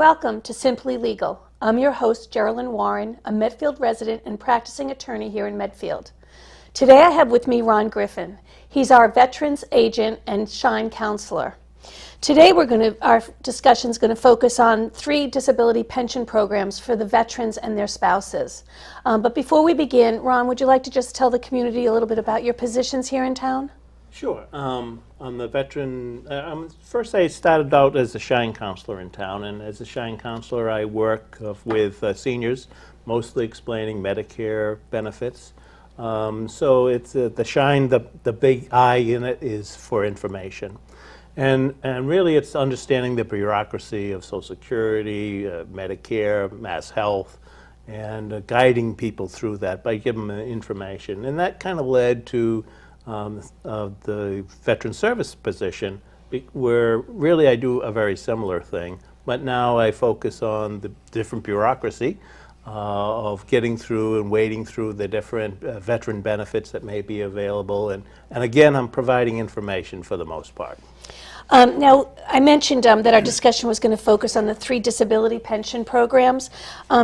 Welcome to Simply Legal. I'm your host, Geraldine Warren, a Medfield resident and practicing attorney here in Medfield. Today I have with me Ron Griffin. He's our veterans agent and Shine counselor. Today our discussion is going to focus on 3 disability pension programs for the veterans and their spouses. But before we begin, Ron, would you like to just tell the community a little bit about your positions here in town? Sure. I'm the veteran. First, I started out as a Shine counselor in town, and as a Shine counselor, I work with seniors, mostly explaining Medicare benefits. So it's the Shine. The big I in it is for information, and really it's understanding the bureaucracy of Social Security, Medicare, Mass Health, and guiding people through that by giving them information, and that kind of led to the veteran service position, where really I do a very similar thing, but now I focus on the different bureaucracy of getting through and wading through the different veteran benefits that may be available, and again, I'm providing information for the most part. Now, I mentioned that our discussion was going to focus on the 3 disability pension programs.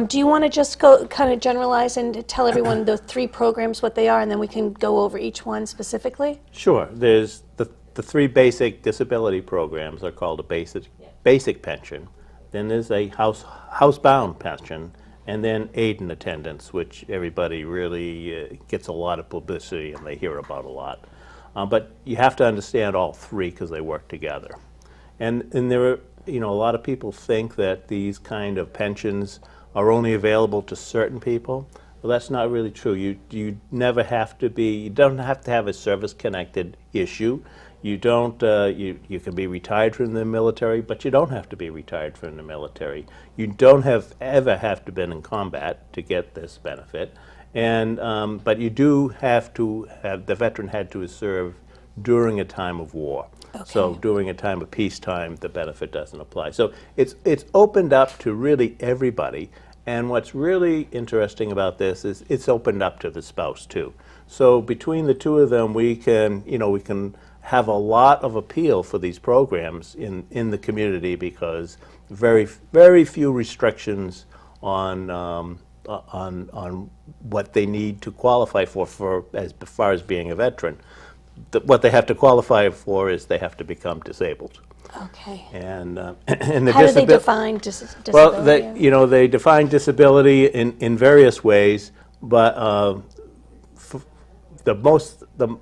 Do you want to just go kind of generalize and tell everyone the 3 programs, what they are, and then we can go over each one specifically? Sure. There's the 3 basic disability programs are called a basic pension. Then there's a housebound pension, and then aid and attendance, which everybody really gets a lot of publicity and they hear about a lot. But you have to understand all 3 because they work together. And there are, a lot of people think that these kind of pensions are only available to certain people. Well, that's not really true. You never have to be, you don't have to have a service-connected issue. You don't, you can be retired from the military, but you don't have to be retired from the military. You don't ever have to been in combat to get this benefit. And but you do have to have, the veteran had to serve during a time of war. Okay. So during a time of peacetime, the benefit doesn't apply. So it's opened up to really everybody. And what's really interesting about this is it's opened up to the spouse too. So between the 2 of them, we can have a lot of appeal for these programs in the community because very, very few restrictions on what they need to qualify for as far as being a veteran. What they have to qualify for is they have to become disabled. Okay. And how do they define disability? Well, they define disability in various ways, but the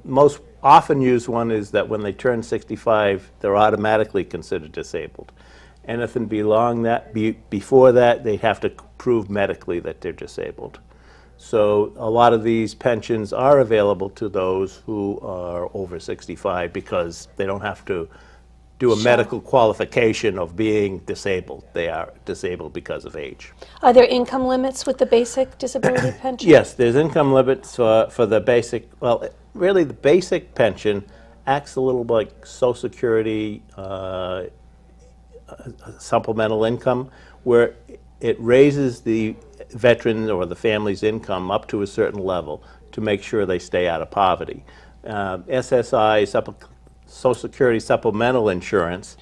most often used one is that when they turn 65, they're automatically considered disabled. Anything before that, they have to prove medically that they're disabled. So a lot of these pensions are available to those who are over 65 because they don't have to do a medical qualification of being disabled. They are disabled because of age. Are there income limits with the basic disability pension? Yes, there's income limits for the basic, well, really the basic pension acts a little like Social Security supplemental income, where it raises the veteran or the family's income up to a certain level to make sure they stay out of poverty. SSI, Social Security supplemental insurance,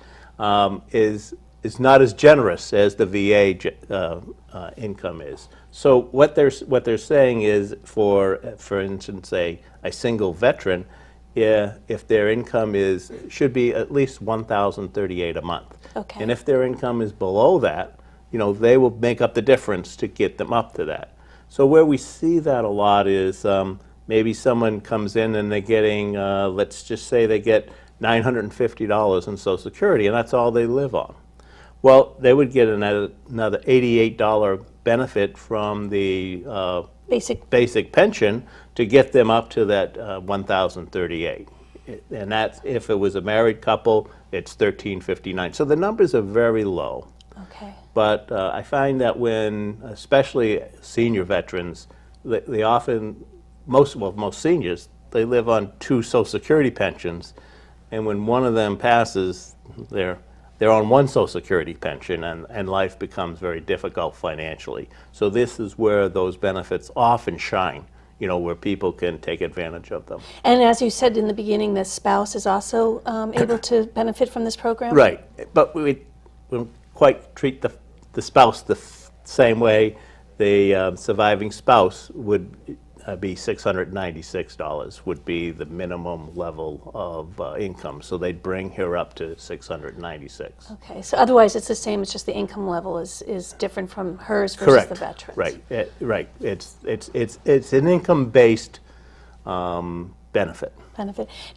is not as generous as the VA income is. So what they're saying is, for instance, a single veteran, if their income should be at least $1,038 a month. Okay. And if their income is below that, they will make up the difference to get them up to that. So where we see that a lot is maybe someone comes in and they're getting, let's just say they get $950 in Social Security, and that's all they live on. Well, they would get another $88 benefit from the basic pension to get them up to that $1,038. And that's, if it was a married couple, it's $1,359. So the numbers are very low. Okay. But I find that when, especially senior veterans, they often, most seniors, they live on 2 Social Security pensions, and when one of them passes, they're on 1 Social Security pension, and life becomes very difficult financially. So this is where those benefits often shine, where people can take advantage of them. And as you said in the beginning, the spouse is also able to benefit from this program? Right, but we don't quite treat the spouse same way. The surviving spouse would be $696 would be the minimum level of income. So they'd bring her up to 696. Okay, so otherwise it's the same, it's just the income level is different from hers versus Correct. the veterans. Right, right. It's an income-based benefit.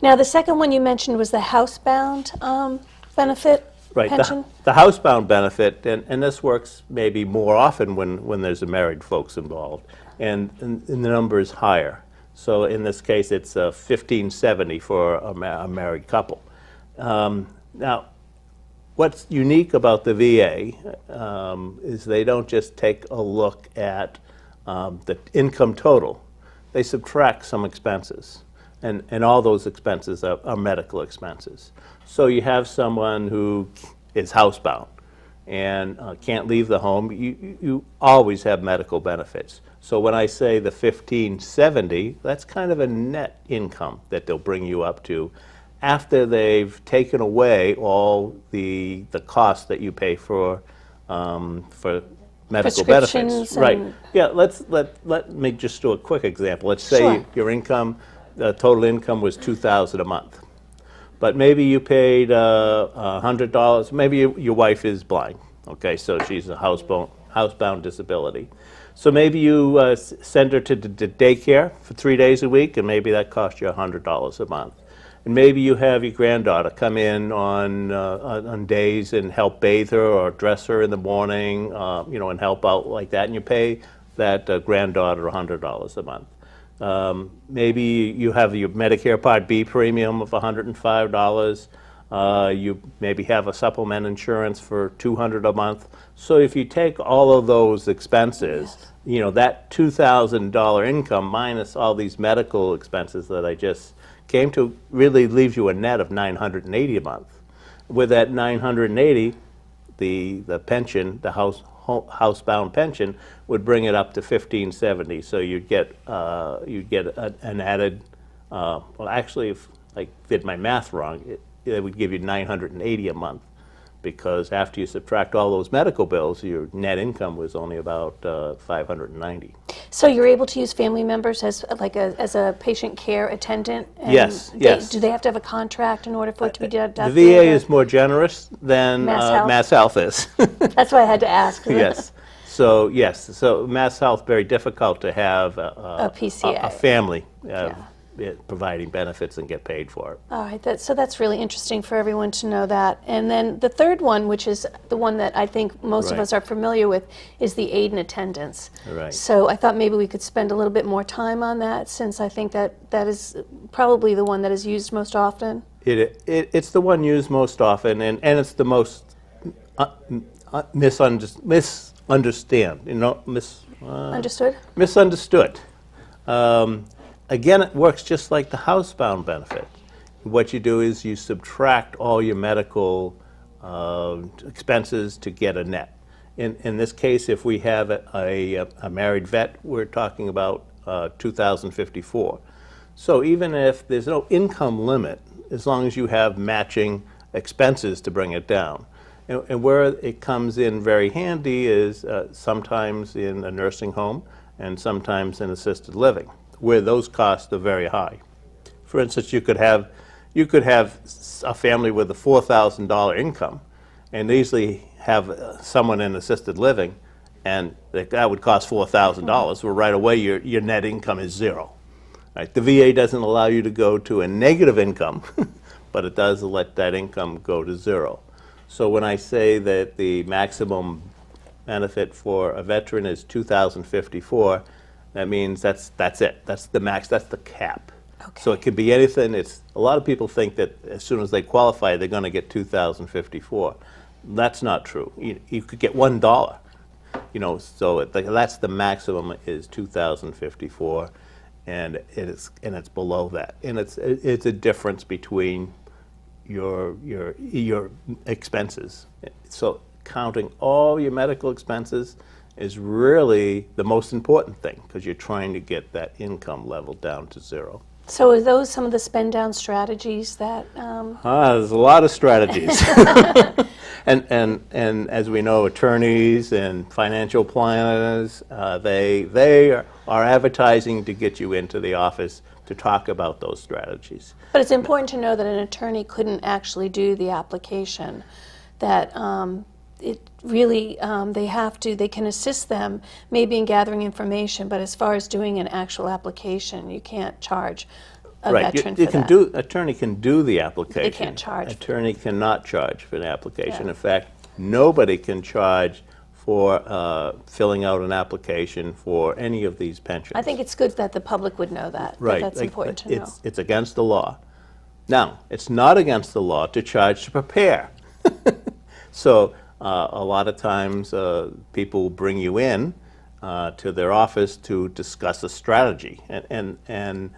Now, the second one you mentioned was the housebound benefit. Right, pension? the housebound benefit, and this works maybe more often when there's a married folks involved, and the number is higher. So in this case, it's $1,570 for a married couple. Now, what's unique about the VA is they don't just take a look at the income total. They subtract some expenses, and all those expenses are medical expenses. So you have someone who is housebound and can't leave the home, you always have medical benefits. So when I say the $1,570, that's kind of a net income that they'll bring you up to after they've taken away all the costs that you pay for medical benefits. Right. Yeah, let me just do a quick example. Let's say Sure. your income, total income was $2,000 a month. But maybe you paid $100. Maybe your wife is blind. Okay, so she's a housebound disability. So maybe you send her to the daycare for 3 days a week, and maybe that costs you $100 a month. And maybe you have your granddaughter come in on days and help bathe her or dress her in the morning, and help out like that, and you pay that granddaughter $100 a month. Maybe you have your Medicare Part B premium of $105. You maybe have a supplement insurance for $200 a month. So if you take all of those expenses, that $2,000 income minus all these medical expenses that I just came to really leaves you a net of $980 a month. With that $980, the pension, the housebound pension, would bring it up to $1,570. So you'd get an added. Well, actually, if I did my math wrong, it would give you $980 a month, because after you subtract all those medical bills, your net income was only about $590. So you're able to use family members as a patient care attendant? And Yes. Do they have to have a contract in order for it to be deducted? The VA is more generous than Mass Health is. That's why I had to ask. Yes. So Mass Health, very difficult to have A PCA. a family providing benefits and get paid for it. All right, so that's really interesting for everyone to know that. And then the third one, which is the one that I think most of Right. us are familiar with, is the aid and attendance. Right. So I thought maybe we could spend a little bit more time on that, since I think that is probably the one that is used most often. It's the one used most often, and it's the most misunderstood. Understood? Misunderstood. Again, it works just like the housebound benefit. What you do is you subtract all your medical expenses to get a net. In this case, if we have a married vet, we're talking about $2,054. So even if there's no income limit, as long as you have matching expenses to bring it down. And where it comes in very handy is sometimes in a nursing home and sometimes in assisted living, where those costs are very high. For instance, you could have a family with a $4,000 income and easily have someone in assisted living, and that would cost $4,000. Well, right away your net income is zero. Right? The VA doesn't allow you to go to a negative income, but it does let that income go to zero. So when I say that the maximum benefit for a veteran is $2,054, that means that's it. That's the max. That's the cap. Okay. So it could be anything. A lot of people think that as soon as they qualify, they're going to get $2,054. That's not true. You could get $1. So that's the maximum is $2,054, and it's below that. And it's a difference between your expenses. So counting all your medical expenses is really the most important thing, because you're trying to get that income level down to zero. So are those some of the spend down strategies that... There's a lot of strategies. And as we know, attorneys and financial planners, they are advertising to get you into the office to talk about those strategies. But it's important to know that an attorney couldn't actually do the application, that it really, they can assist them maybe in gathering information, but as far as doing an actual application, you can't charge a veteran for that. Attorney can do the application. They can't charge. Attorney cannot charge for an application. Yeah. In fact, nobody can charge for filling out an application for any of these pensions. I think it's good that the public would know that. Right. That's important to know. It's against the law. Now, it's not against the law to charge to prepare. So a lot of times people will bring you in to their office to discuss a strategy. And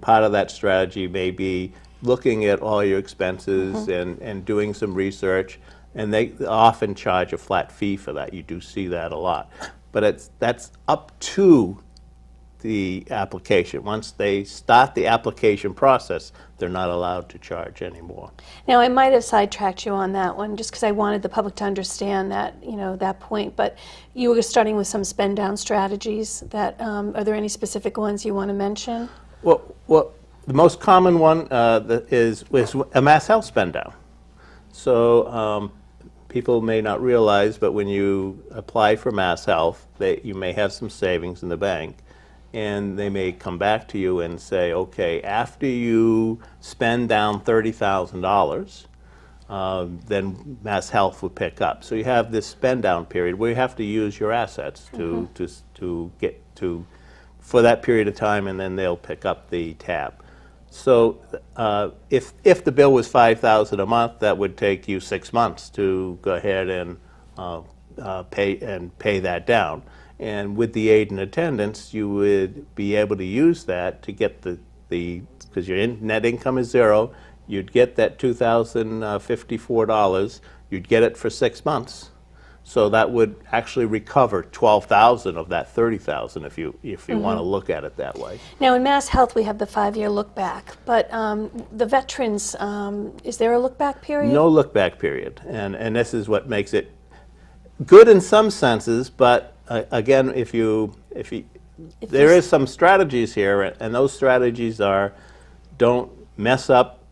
part of that strategy may be looking at all your expenses and doing some research. And they often charge a flat fee for that. You do see that a lot. But that's up to the application. Once they start the application process, they're not allowed to charge anymore. Now, I might have sidetracked you on that one just because I wanted the public to understand that, that point. But you were starting with some spend down strategies. Are there any specific ones you want to mention? Well, the most common one is a mass health spend down. So people may not realize, but when you apply for mass health, you may have some savings in the bank, and they may come back to you and say, okay, after you spend down $30,000, then mass health will pick up. So you have this spend down period where you have to use your assets to get to for that period of time, and then they'll pick up the tab. So if the bill was $5,000 a month, that would take you 6 months to go ahead and pay that down. And with the aid and attendance, you would be able to use that to get because your net income is zero, you'd get that $2,054. You'd get it for 6 months. So that would actually recover $12,000 of that $30,000 if you want to look at it that way. Now, in Mass Health, we have the 5-year look back, but the veterans, is there a look back period? No look back period, and this is what makes it good in some senses. But again, there is some strategies here, and those strategies are don't mess up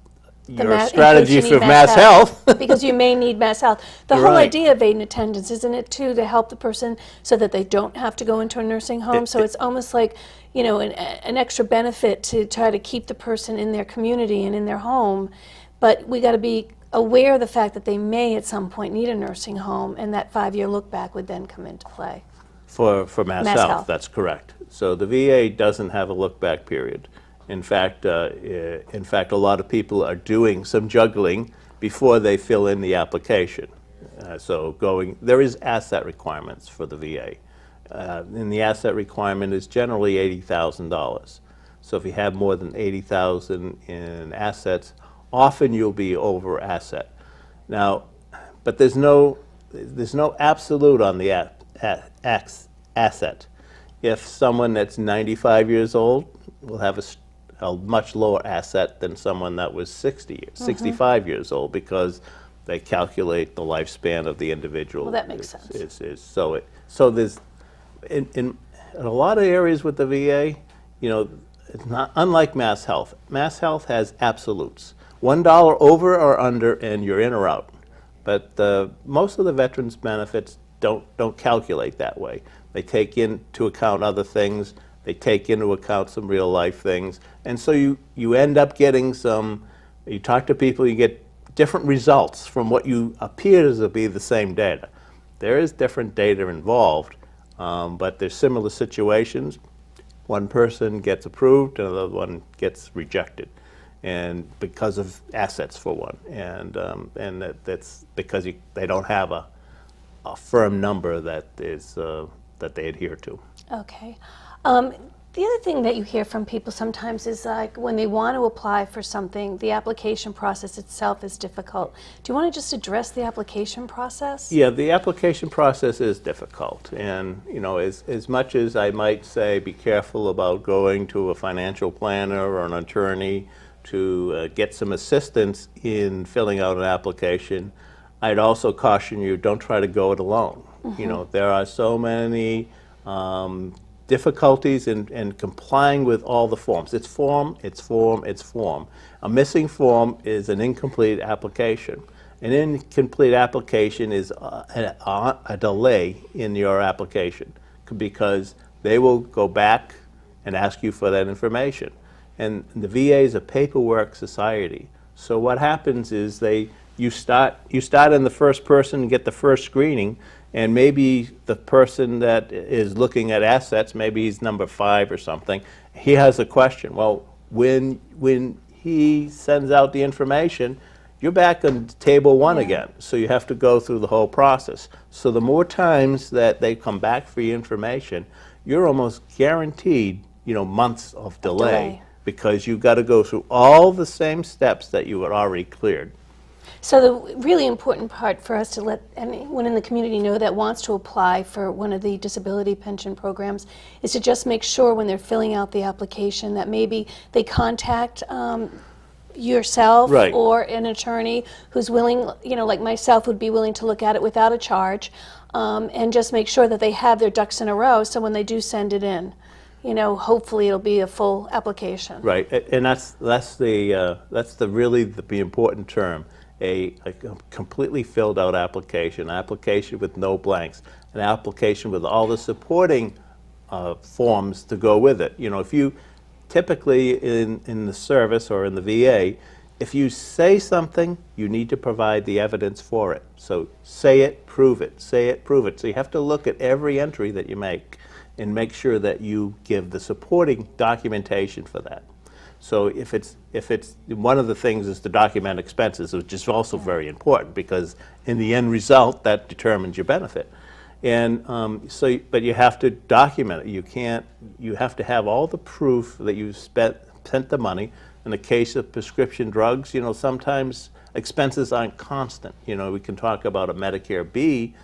your strategy for mass health. Because you may need mass health. The whole idea of aid and attendance, isn't it, too, to help the person so that they don't have to go into a nursing home? So it's almost like, an extra benefit to try to keep the person in their community and in their home. But we got to be aware of the fact that they may at some point need a nursing home, and that 5-year look back would then come into play. For mass health, that's correct. So the VA doesn't have a look back period. In fact, a lot of people are doing some juggling before they fill in the application. There is asset requirements for the VA. And the asset requirement is generally $80,000. So if you have more than $80,000 in assets, often you'll be over asset. Now, but there's no absolute on the asset. If someone that's 95 years old will have a much lower asset than someone that was 65 years old, because they calculate the lifespan of the individual. Well, that makes sense. So there's in a lot of areas with the VA, it's not unlike Mass Health. Mass Health has absolutes. $1 over or under, and you're in or out. But most of the veterans' benefits don't calculate that way. They take into account other things. They take into account some real life things. And so you end up getting you talk to people, you get different results from what you appears to be the same data. There is different data involved, but there's similar situations. One person gets approved, another one gets rejected, and because of assets for one, and that's because they don't have a firm number that they adhere to. Okay. The other thing that you hear from people sometimes is like when they want to apply for something, the application process itself is difficult. Do you want to just address the application process? Yeah, the application process is difficult. And, as much as I might say be careful about going to a financial planner or an attorney to get some assistance in filling out an application, I'd also caution you, don't try to go it alone. You know, there are so many difficulties in complying with all the forms. It's form, it's form, it's form. A missing form is an incomplete application. An incomplete application is a delay in your application because they will go back and ask you for that information. And the VA is a paperwork society. So what happens is you start in the first person and get the first screening, and maybe the person that is looking at assets, maybe he's number 5 or something, he has a question. Well, when he sends out the information, you're back on table 1 again. So you have to go through the whole process. So the more times that they come back for your information, you're almost guaranteed, you know, months of delay. Because you've got to go through all the same steps that you had already cleared. So the really important part for us to let anyone in the community know that wants to apply for one of the disability pension programs is to just make sure when they're filling out the application that maybe they contact yourself or an attorney who's willing, you know, like myself would be willing to look at it without a charge, and just make sure that they have their ducks in a row so when they do send it in, you know, hopefully it'll be a full application. Right, and that's the really the important term, a completely filled out application, an application with no blanks, an application with all the supporting forms to go with it. You know, if you typically in the service or in the VA, if you say something, you need to provide the evidence for it. So say it, prove it, say it, prove it. So you have to look at every entry that you make and make sure that you give the supporting documentation for that. So if it's one of the things is to document expenses, which is also very important because in the end result that determines your benefit. And but you have to document it. You have to have all the proof that you spent the money. In the case of prescription drugs, you know, sometimes expenses aren't constant. You know, we can talk about a Medicare B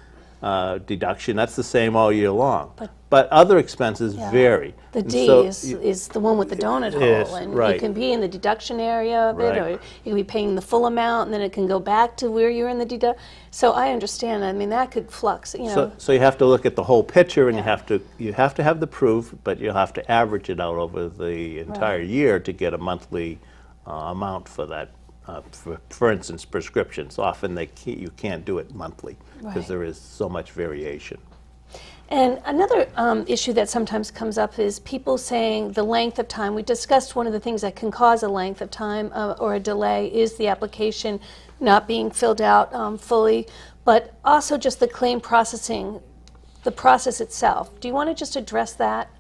deduction. That's the same all year long. But other expenses vary. The And D so is the one with the donut hole, Yes, and right. you can be in the deduction area of it, or you can be paying the full amount, and then it can go back to where you're in the deduct. So I understand. I mean, that could flux. You know. So you have to look at the whole picture, and you have to have the proof, but you'll have to average it out over the entire year to get a monthly amount for that. For instance, prescriptions. Often you can't do it monthly because there is so much variation. And another issue that sometimes comes up is people saying the length of time. We discussed one of the things that can cause a length of time or a delay is the application not being filled out fully, but also just the claim processing, the process itself. Do you want to just address that?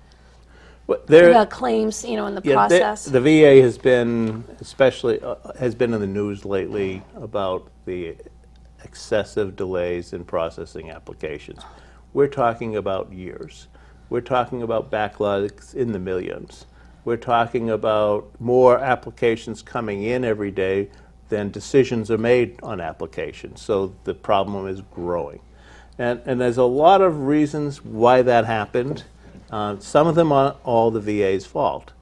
About claims, you know, in the process. The VA has been has been in the news lately about the excessive delays in processing applications. We're talking about years. We're talking about backlogs in the millions. We're talking about more applications coming in every day than decisions are made on applications. So the problem is growing. And there's a lot of reasons why that happened. Some of them are all the VA's fault.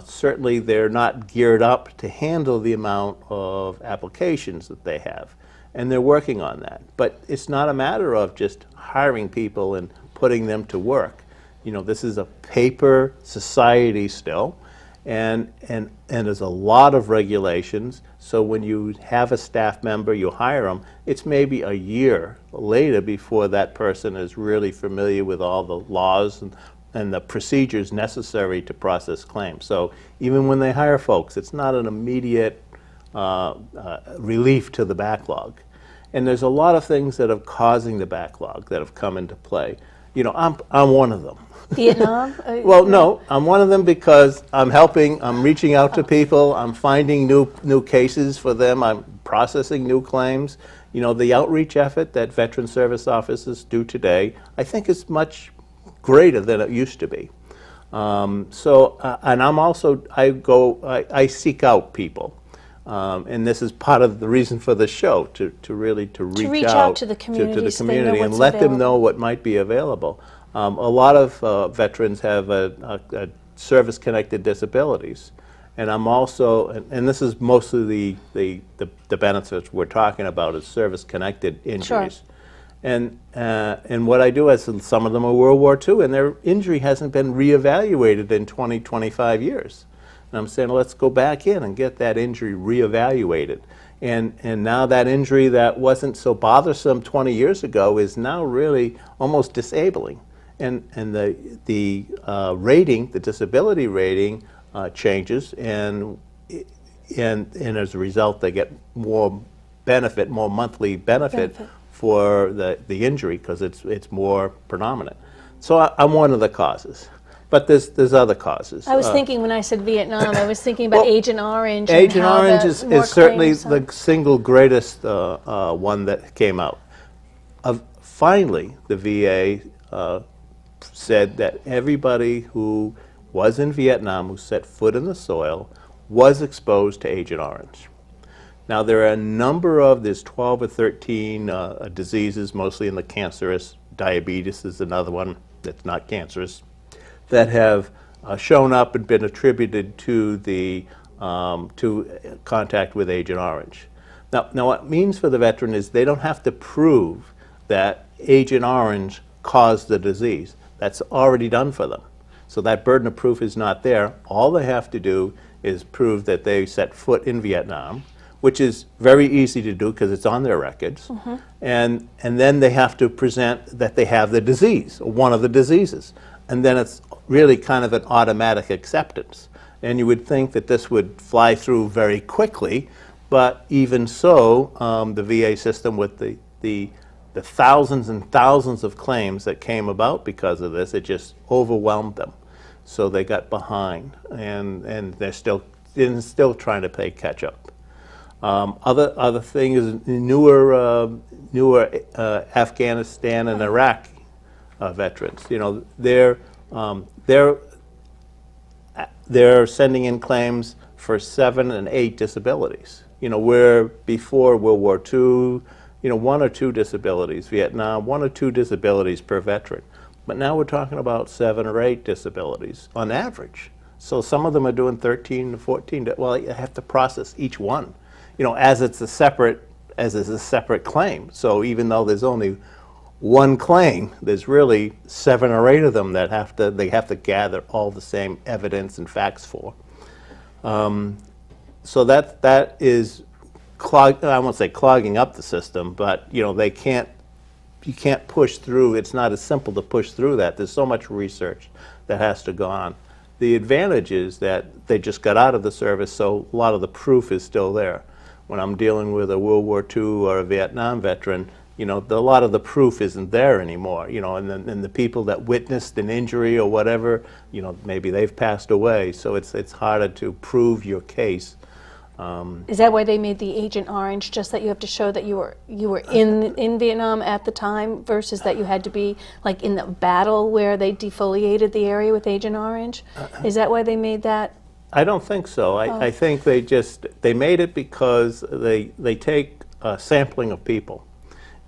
Certainly they're not geared up to handle the amount of applications that they have. And they're working on that. But it's not a matter of just hiring people and putting them to work. You know, this is a paper society still, and there's a lot of regulations. So when you have a staff member, you hire them, it's maybe a year later before that person is really familiar with all the laws and the procedures necessary to process claims. So even when they hire folks, it's not an immediate relief to the backlog. And there's a lot of things that are causing the backlog that have come into play. You know, I'm one of them. Vietnam? Well, no, I'm one of them because I'm helping, I'm reaching out to people, I'm finding new cases for them, I'm processing new claims. You know, the outreach effort that Veteran Service Officers do today, I think is much greater than it used to be. And I'm also, I seek out people. And this is part of the reason for the show, to reach out to the community, and let them know what might be available. A lot of veterans have service-connected disabilities, And I'm also, and this is mostly the benefits we're talking about is service-connected injuries. Sure. And what I do is some of them are World War II, and their injury hasn't been reevaluated in 20, 25 years. And I'm saying, let's go back in and get that injury reevaluated. And now that injury that wasn't so bothersome 20 years ago is now really almost disabling. And the rating, the disability rating, changes, and as a result, they get more benefit, more monthly benefit. For the injury because it's more predominant. So I'm one of the causes, but there's other causes. I was thinking when I said Vietnam, I was thinking about Agent Orange. Agent Orange is certainly the single greatest one that came out. Finally, the VA said that everybody who was in Vietnam, who set foot in the soil, was exposed to Agent Orange. Now, there are a number of, there's 12 or 13 diseases, mostly in the cancerous. Diabetes is another one that's not cancerous, that have shown up and been attributed to the to contact with Agent Orange. Now, what it means for the veteran is they don't have to prove that Agent Orange caused the disease. That's already done for them. So that burden of proof is not there. All they have to do is prove that they set foot in Vietnam, which is very easy to do because it's on their records. And then they have to present that they have the disease, or one of the diseases. And then it's really kind of an automatic acceptance. And you would think that this would fly through very quickly, but even so, the VA system with the thousands and thousands of claims that came about because of this, it just overwhelmed them. So they got behind, and they're still trying to play catch up. Other thing is newer Afghanistan and Iraq veterans. You know, they're sending in claims for 7 and 8 disabilities. You know, where before World War II, you know, 1 or 2 disabilities. Vietnam, 1 or 2 disabilities per veteran. But now we're talking about 7 or 8 disabilities on average. So some of them are doing 13 to 14. Well, you have to process each one, you know, as it's a separate claim. So even though there's only 1 claim, there's really 7 or 8 of them that they have to gather all the same evidence and facts for. So that is I won't say clogging up the system, but you know, you can't push through. It's not as simple to push through that. There's so much research that has to go on. The advantage is that they just got out of the service, so a lot of the proof is still there. When I'm dealing with a World War II or a Vietnam veteran, you know, a lot of the proof isn't there anymore. You know, and the people that witnessed an injury or whatever, you know, maybe they've passed away, so it's harder to prove your case. Is that why they made the Agent Orange, just that you have to show that you were in Vietnam at the time, versus that you had to be like in the battle where they defoliated the area with Agent Orange? Is that why they made that? I don't think so. I think they made it because they take a sampling of people,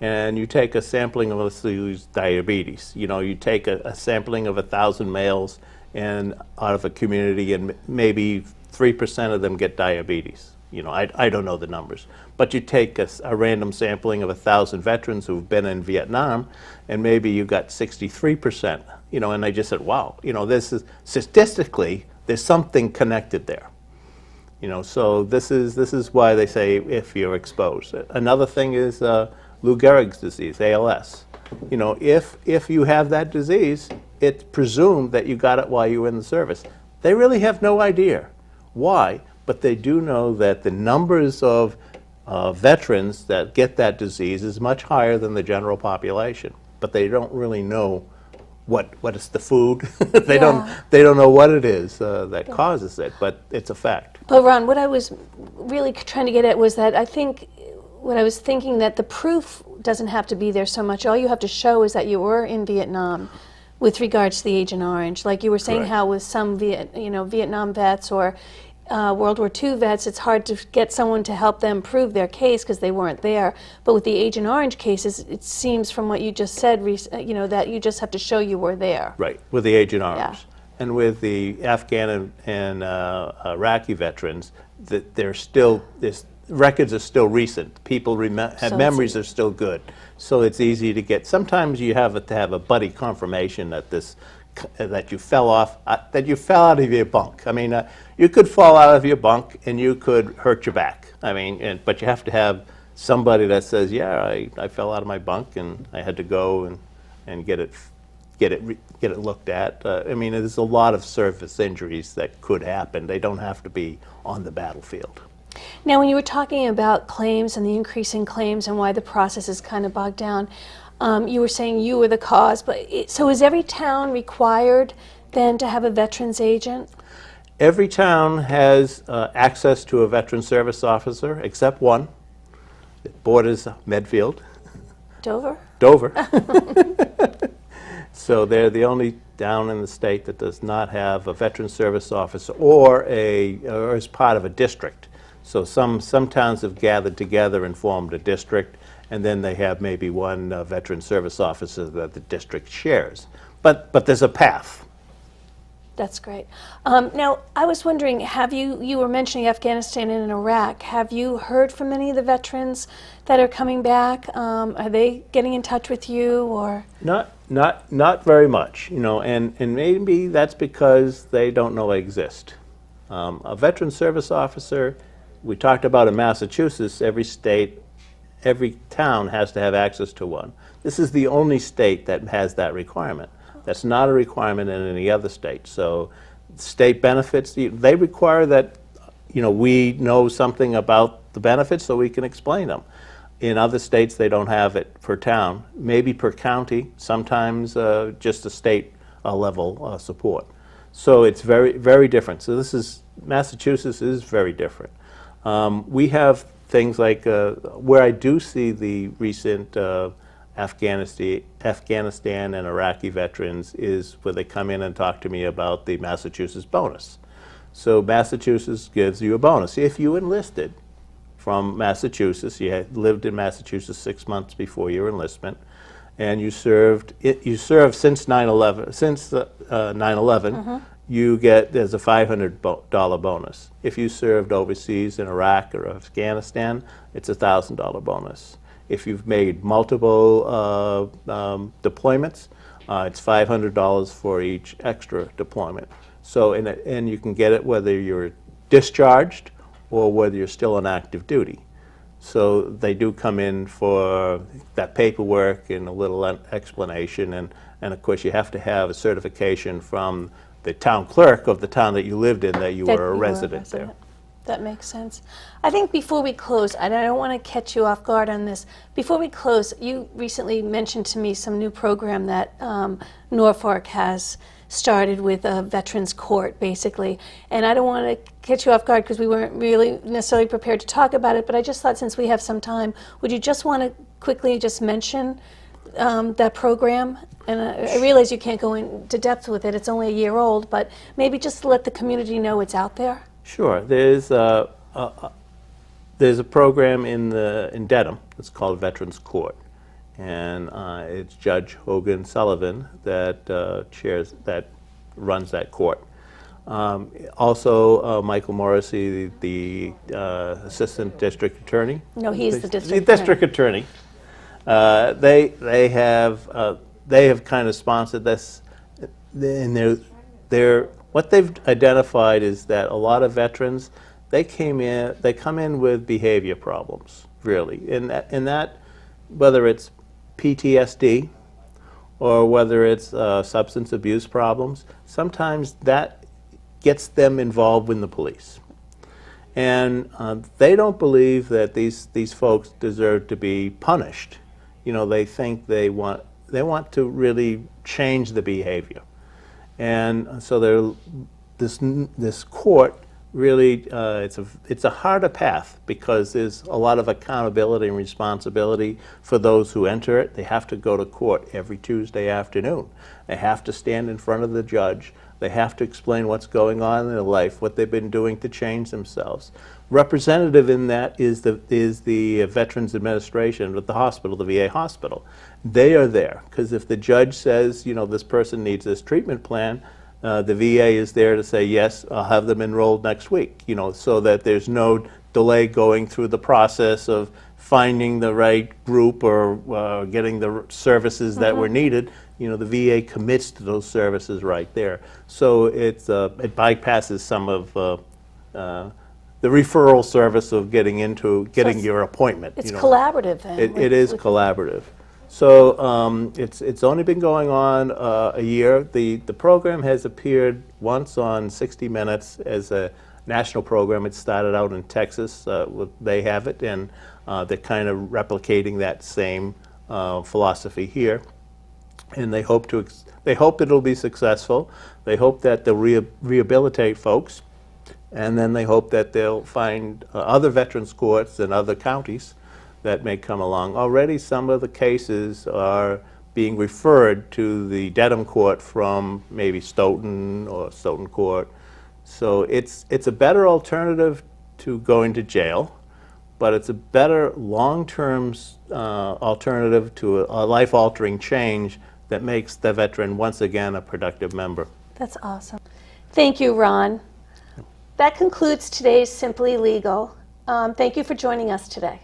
and you take a sampling of, let's use diabetes. You know, you take a sampling of 1,000 males and out of a community, and maybe 3% of them get diabetes. You know, I don't know the numbers, but you take a random sampling of 1,000 veterans who've been in Vietnam, and maybe you got 63%. You know, and they just said, wow, you know, this is statistically there's something connected there. You know, so this is why they say if you're exposed. Another thing is Lou Gehrig's disease, ALS. You know, if you have that disease, it's presumed that you got it while you were in the service. They really have no idea why, but they do know that the numbers of veterans that get that disease is much higher than the general population. But they don't really know what is the food. They don't know what it is that causes it, but it's a fact. But Ron, what I was really trying to get at was that I was thinking that the proof doesn't have to be there so much. All you have to show is that you were in Vietnam with regards to the Agent Orange. Like you were saying, Correct. how with some Vietnam vets or World War II vets, it's hard to get someone to help them prove their case because they weren't there. But with the Agent Orange cases, it seems from what you just said, you know, that you just have to show you were there. Right, with the Agent Orange. And with the Afghan and Iraqi veterans, that this records are still recent. People have memories are still good, so it's easy to get. Sometimes you have to have a buddy confirmation that that you fell out of your bunk. I mean, you could fall out of your bunk and you could hurt your back. I mean, but you have to have somebody that says, yeah, I fell out of my bunk and I had to go and get it looked at. I mean, there's a lot of surface injuries that could happen. They don't have to be on the battlefield. Now, when you were talking about claims and the increase in claims and why the process is kind of bogged down, you were saying you were the cause. But so is every town required then to have a veterans agent? Every town has access to a veteran service officer, except one. It borders Medfield. Dover? Dover. So they're the only town in the state that does not have a veteran service officer or is part of a district. So some towns have gathered together and formed a district, and then they have maybe one veteran service officer that the district shares. But there's a path. That's great. Now, I was wondering, you were mentioning Afghanistan and Iraq. Have you heard from any of the veterans that are coming back? Are they getting in touch with you, or? Not very much, and maybe that's because they don't know I exist. A veteran service officer, we talked about in Massachusetts, every town has to have access to one. This is the only state that has that requirement. That's not a requirement in any other state. So state benefits, they require that we know something about the benefits so we can explain them. In other states, they don't have it per town, maybe per county, sometimes just a state level support. So it's very, very different. So Massachusetts is very different. We have things like where I do see the recent Afghanistan and Iraqi veterans is where they come in and talk to me about the Massachusetts bonus. So Massachusetts gives you a bonus. If you enlisted from Massachusetts, you had lived in Massachusetts 6 months before your enlistment, and you served since 9/11, there's a $500 bonus. If you served overseas in Iraq or Afghanistan, it's a $1,000 bonus. If you've made multiple deployments, it's $500 for each extra deployment. So, and you can get it whether you're discharged or whether you're still on active duty. So they do come in for that paperwork and a little explanation, and of course you have to have a certification from the town clerk of the town that you lived in that you were a resident there. That makes sense. I think before we close, and I don't want to catch you off guard on this, before we close, you recently mentioned to me some new program that Norfolk has started with a veterans court, basically. And I don't want to catch you off guard because we weren't really necessarily prepared to talk about it, but I just thought since we have some time, would you just want to quickly just mention that program? And I realize you can't go into depth with it, it's only a year old, but maybe just let the community know it's out there. Sure. There's a program in Dedham. It's called Veterans Court, and it's Judge Hogan Sullivan that runs that court. Also, Michael Morrissey, the assistant district attorney. No, he's the district attorney. They have kind of sponsored this, and what they've identified is that a lot of veterans, they come in with behavior problems, really, and that whether it's PTSD or whether it's substance abuse problems, sometimes that gets them involved in the police, and they don't believe that these folks deserve to be punished. They think they want to really change the behavior. And so this court really, it's a harder path because there's a lot of accountability and responsibility for those who enter it. They have to go to court every Tuesday afternoon. They have to stand in front of the judge. They have to explain what's going on in their life, what they've been doing to change themselves. Representative in that is the Veterans Administration at the hospital, the VA hospital. They are there because if the judge says, this person needs this treatment plan, the VA is there to say, yes, I'll have them enrolled next week, so that there's no delay going through the process of finding the right group or getting the services that were needed. The VA commits to those services right there. So it bypasses some of the referral service of getting your appointment. It's collaborative then. It is collaborative. So it's only been going on a year. The program has appeared once on 60 Minutes as a national program. It started out in Texas. They have it, and they're kind of replicating that same philosophy here. And they hope it'll be successful. They hope that they'll rehabilitate folks, and then they hope that they'll find other veterans courts in other counties that may come along. Already some of the cases are being referred to the Dedham Court from maybe Stoughton or Stoughton Court. So it's a better alternative to going to jail, but it's a better long-term alternative to a life-altering change that makes the veteran once again a productive member. That's awesome. Thank you, Ron. That concludes today's Simply Legal. Thank you for joining us today.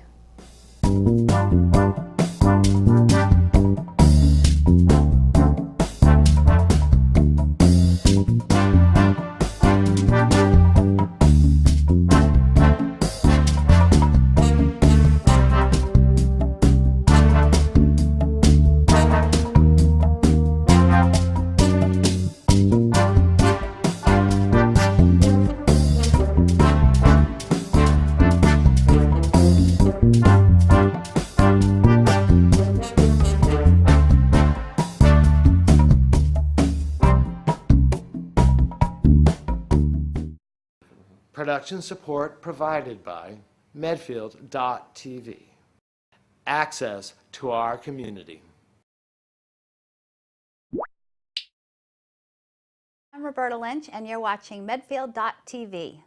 Production support provided by Medfield.tv. Access to our community. I'm Roberta Lynch, and you're watching Medfield.tv.